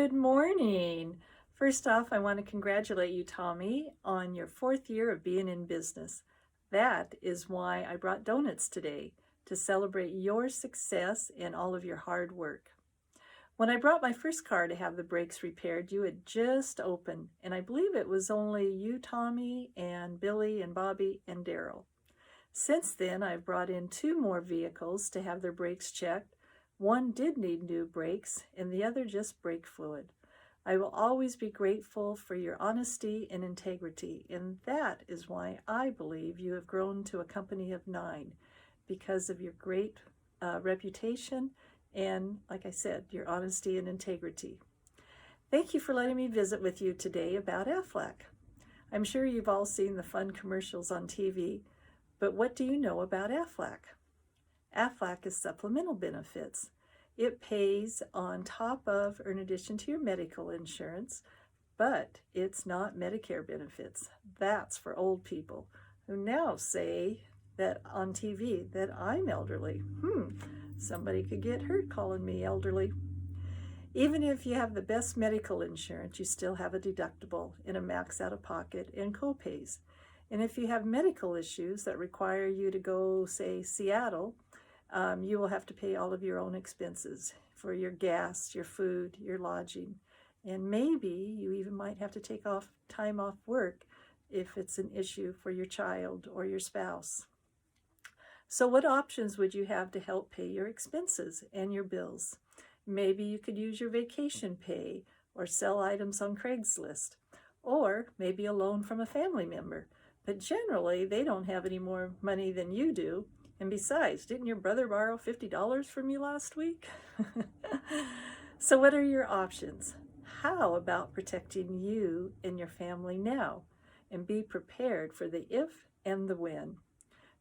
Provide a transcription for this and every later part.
Good morning. First off, I want to congratulate you, Tommy, on your 4th year of being in business. That is why I brought donuts today, to celebrate your success and all of your hard work. When I brought my first car to have the brakes repaired, you had just opened, and I believe it was only you, Tommy, and Billy, and Bobby, and Daryl. Since then, I've brought in 2 more vehicles to have their brakes checked. One did need new brakes, and the other just brake fluid. I will always be grateful for your honesty and integrity, and that is why I believe you have grown to a company of 9, because of your great reputation and, like I said, your honesty and integrity. Thank you for letting me visit with you today about Aflac. I'm sure you've all seen the fun commercials on TV, but what do you know about Aflac? Aflac is supplemental benefits. It pays on top of or in addition to your medical insurance, but it's not Medicare benefits. That's for old people who now say that on TV that I'm elderly. Somebody could get hurt calling me elderly. Even if you have the best medical insurance, you still have a deductible and a max out of pocket and co-pays. And if you have medical issues that require you to go, say, Seattle, you will have to pay all of your own expenses for your gas, your food, your lodging, and maybe you even might have to take time off work if it's an issue for your child or your spouse. So what options would you have to help pay your expenses and your bills? Maybe you could use your vacation pay or sell items on Craigslist, or maybe a loan from a family member. But generally, they don't have any more money than you do. And besides, didn't your brother borrow $50 from you last week? So what are your options? How about protecting you and your family now? And be prepared for the if and the when.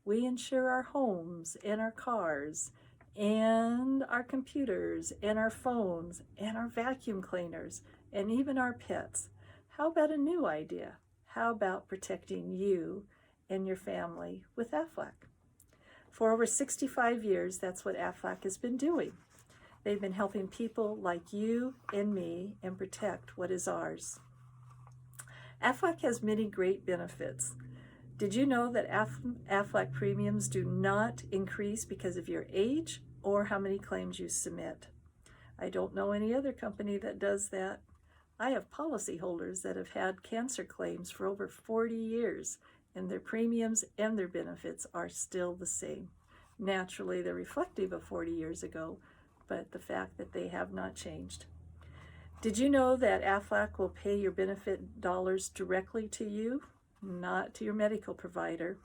We insure our homes and our cars and our computers and our phones and our vacuum cleaners and even our pets. How about a new idea? How about protecting you and your family with Aflac? For over 65 years, that's what Aflac has been doing. They've been helping people like you and me and protect what is ours. Aflac has many great benefits. Did you know that Aflac premiums do not increase because of your age or how many claims you submit? I don't know any other company that does that. I have policyholders that have had cancer claims for over 40 years, and their premiums and their benefits are still the same. Naturally, they're reflective of 40 years ago, but the fact that they have not changed. Did you know that Aflac will pay your benefit dollars directly to you, not to your medical provider?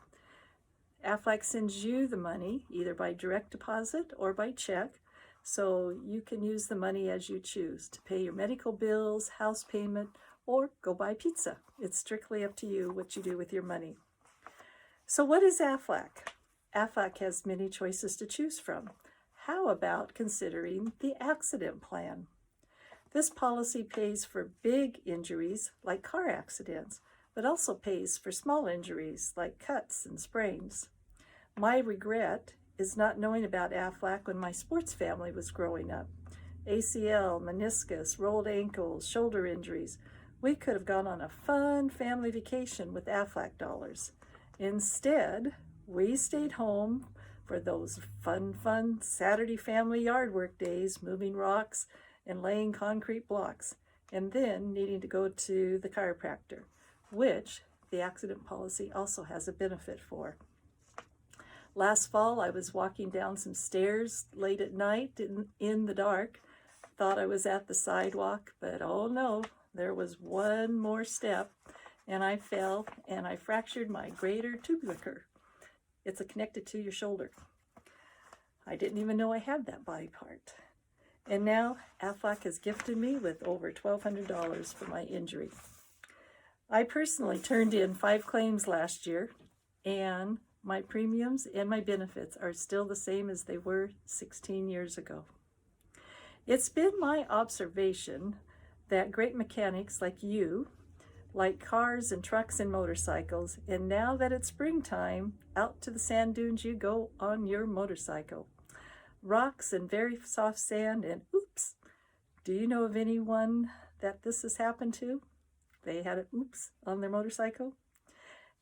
Aflac sends you the money either by direct deposit or by check, so you can use the money as you choose to pay your medical bills, house payment, or go buy pizza. It's strictly up to you what you do with your money. So what is Aflac? Aflac has many choices to choose from. How about considering the accident plan? This policy pays for big injuries like car accidents, but also pays for small injuries like cuts and sprains. My regret is not knowing about Aflac when my sports family was growing up. ACL, meniscus, rolled ankles, shoulder injuries. We could have gone on a fun family vacation with Aflac dollars. Instead, we stayed home for those fun Saturday family yard work days, moving rocks and laying concrete blocks, and then needing to go to the chiropractor, which the accident policy also has a benefit for. Last fall, I was walking down some stairs late at night in the dark. Thought I was at the sidewalk, but oh no, there was one more step, and I fell, and I fractured my greater tubular. It's connected to your shoulder. I didn't even know I had that body part. And now Aflac has gifted me with over $1,200 for my injury. I personally turned in 5 claims last year, and my premiums and my benefits are still the same as they were 16 years ago. It's been my observation that great mechanics like you like cars and trucks and motorcycles, and now that it's springtime, out to the sand dunes you go on your motorcycle. Rocks and very soft sand and oops, Do you know of anyone that this has happened to? They had an oops on their motorcycle?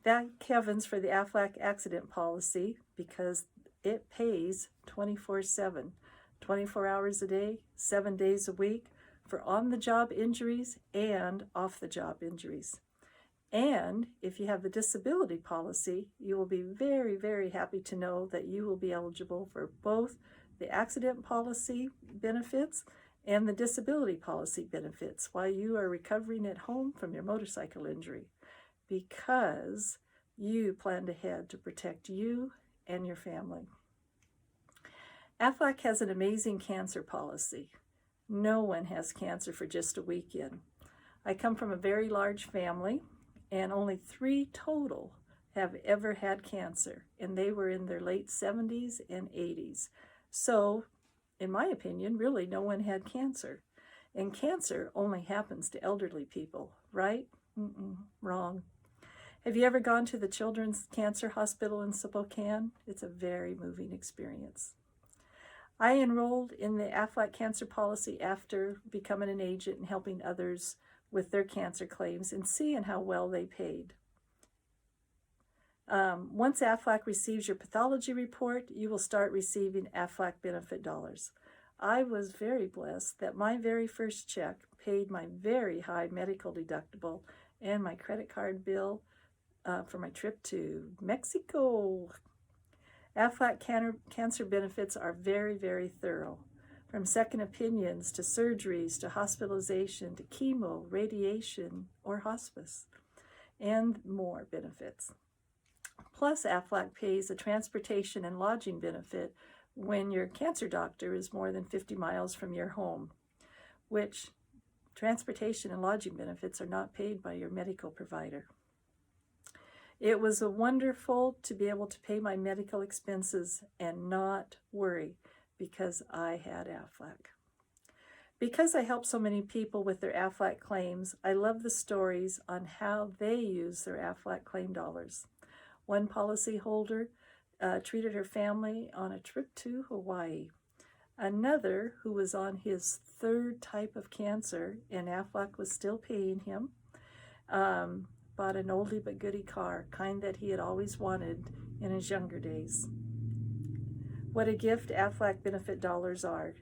Thank heavens for the Aflac accident policy, because it pays 24/7, 24 hours a day, 7 days a week, for on-the-job injuries and off-the-job injuries. And if you have the disability policy, you will be very, very happy to know that you will be eligible for both the accident policy benefits and the disability policy benefits while you are recovering at home from your motorcycle injury, because you planned ahead to protect you and your family. Aflac has an amazing cancer policy. No one has cancer for just a weekend. I come from a very large family, and only 3 total have ever had cancer, and they were in their late 70s and 80s. So, in my opinion, really no one had cancer. And cancer only happens to elderly people, right? Wrong. Have you ever gone to the Children's Cancer Hospital in Spokane? It's a very moving experience. I enrolled in the Aflac cancer policy after becoming an agent and helping others with their cancer claims and seeing how well they paid. Once Aflac receives your pathology report, you will start receiving Aflac benefit dollars. I was very blessed that my very first check paid my very high medical deductible and my credit card bill for my trip to Mexico. Aflac cancer benefits are very, very thorough. From second opinions to surgeries to hospitalization to chemo, radiation, or hospice, and more benefits. Plus, Aflac pays a transportation and lodging benefit when your cancer doctor is more than 50 miles from your home, which transportation and lodging benefits are not paid by your medical provider. It was wonderful to be able to pay my medical expenses and not worry, because I had Aflac. Because I help so many people with their Aflac claims, I love the stories on how they use their Aflac claim dollars. One policyholder treated her family on a trip to Hawaii. Another, who was on his 3rd type of cancer and Aflac was still paying him, bought an oldie but goodie car, kind that he had always wanted in his younger days. What a gift Aflac benefit dollars are.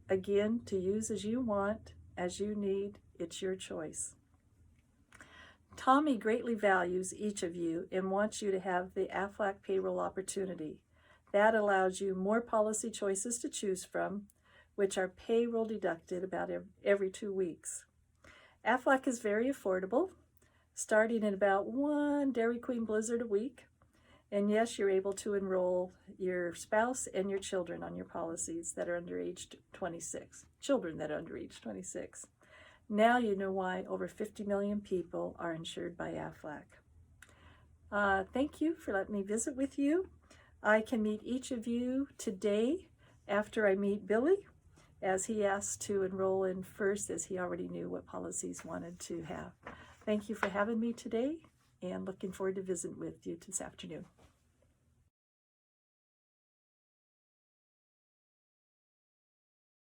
Again, to use as you want, as you need, it's your choice. Tommy greatly values each of you and wants you to have the Aflac payroll opportunity. That allows you more policy choices to choose from, which are payroll deducted about every 2 weeks. Aflac is very affordable, starting at about 1 Dairy Queen Blizzard a week. And yes, you're able to enroll your spouse and your children on your policies that are under age 26. Children that are under age 26. Now you know why over 50 million people are insured by Aflac. Thank you for letting me visit with you. I can meet each of you today after I meet Billy, as he asked to enroll in first, as he already knew what policies wanted to have. Thank you for having me today, and looking forward to visiting with you this afternoon.